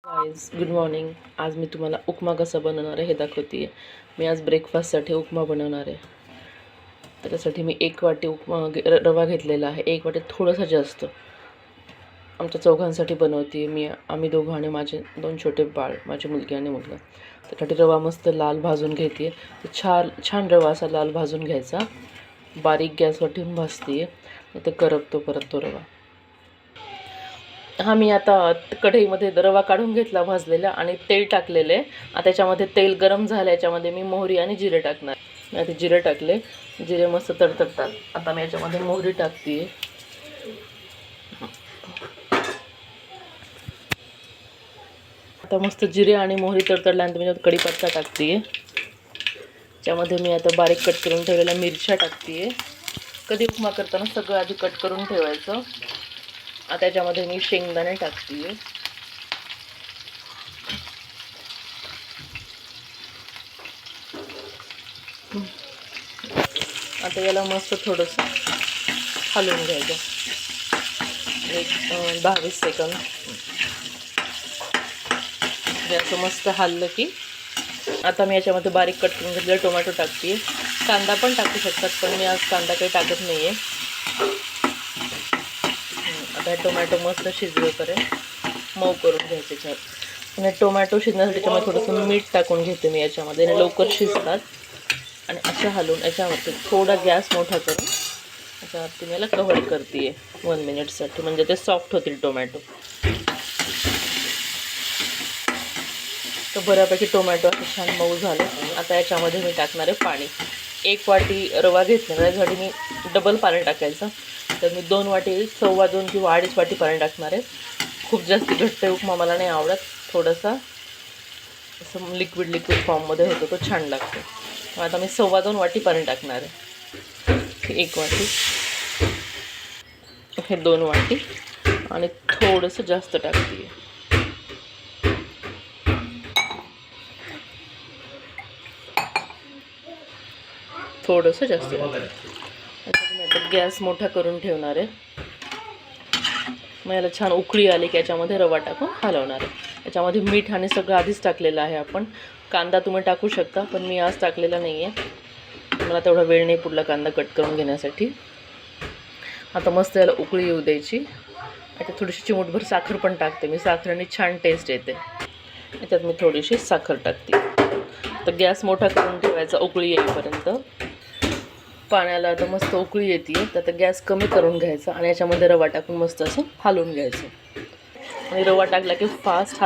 Guys good morning. आज मी तुम्हाला उपमा कसा बनवणार आहे हे दाखवते आहे. मी आज ब्रेकफास्टसाठी उपमा बनवणार आहे. त्याच्यासाठी मी 1 वाटी रवा घेतलेला आहे. 1 वाटी थोडंसं जास्त. आमच्या चौघांसाठी बनवते आहे मी. आम्ही दोघं आणि माझे 2 छोटे बाळ, माझी मुलगी आणि मुलगा. त्यासाठी रवा मस्त लाल भाजून घेते आहे. छान रवा असा लाल भाजून घ्यायचा. बारीक गॅसवर ठेवून भाजते आहे. ते करपतो परत तो रवा. मी आता कढईमध्ये रवा काढून घेतला भाजलेला आणि तेल टाकलेलं आहे. आता त्याच्यामध्ये तेल गरम झालं, याच्यामध्ये मी मोहरी आणि जिरे टाकणार. मी आता जिरे टाकले. जिरे मस्त तडतडतात. आता मी याच्यामध्ये मोहरी टाकते. आता मस्त जिरे आणि मोहरी तडतडल्यानंतर मी त्यात कढीपत्ता टाकते. त्याच्यामध्ये मी आता बारीक कट करून ठेवलेल्या मिरच्या टाकते. कधी उपमा करताना सगळं आधी कट करून ठेवायचं. आता त्याच्यामध्ये मी शेंगदाणे टाकते. आता याला मस्त थोडंसं हलवून घ्यायचं, एक 10-20 सेकंद. असं मस्त हललं की आता मी याच्यामध्ये बारीक कट करून घेतलेला टोमॅटो टाकते. कांदा पण टाकू शकतात, पण मी आज कांदा काही टाकत नाही आहे. आता टोमॅटो मस्त शिजवेपर्यंत मऊ करून घ्यायचे त्याच्यात. आणि टोमॅटो शिजण्यासाठी त्याच्यामध्ये थोडंसं मीठ टाकून घेते मी याच्यामध्ये, लवकर शिजतात. आणि असं हलवून याच्यावरती थोडा गॅस मोठा करून याच्यावरती मी याला कव्हर करते 1 मिनिटसाठी, म्हणजे ते सॉफ्ट होतील टोमॅटो. तर बऱ्यापैकी टोमॅटो असं छान मऊ झाले. आता याच्यामध्ये मी टाकणार आहे पाणी. 1 वाटी रवा घेतला, त्याच्यासाठी मी डबल पाणी टाकायचं. तर मी 2 वाटी, 2.25 किंवा 2.5 वाटी पाणी टाकणार आहे. खूप जास्त घट्ट उपमा मला नाही आवडत. थोडासा असं लिक्विड फॉर्ममध्ये होतो, तो छान लागतो. आता मी 2.25 वाटी पाणी टाकणार आहे. 1 वाटी, हे 2 वाटी आणि थोडंसं जास्त टाकते. थोडंसं जास्त टाकते. मी आता गॅस मोठा करून ठेवणार आहे. मग याला छान उकळी आली की याच्यामध्ये रवा टाकून हलवणार आहे. याच्यामध्ये मीठ आणि सगळं आधीच टाकलेलं आहे आपण. कांदा तुम्ही टाकू शकता, पण मी आज टाकलेला नाही आहे. मला तेवढा वेळ नाही पुढला कांदा कट करून घेण्यासाठी. आता मस्त याला उकळी येऊ द्यायची. आता थोडीशी चिमूटभर साखर पण टाकते मी. साखरेने छान टेस्ट येते. याच्यात मी थोडीशी साखर टाकते. तर गॅस मोठा करून ठेवायचा उकळी येईपर्यंत. पाण्याला आता मस्त उकळी येते, तर आता गॅस कमी करून घ्यायचा आणि याच्यामध्ये रवा टाकून मस्त असं हलवून घ्यायचं. आणि रवा टाकला की फास्ट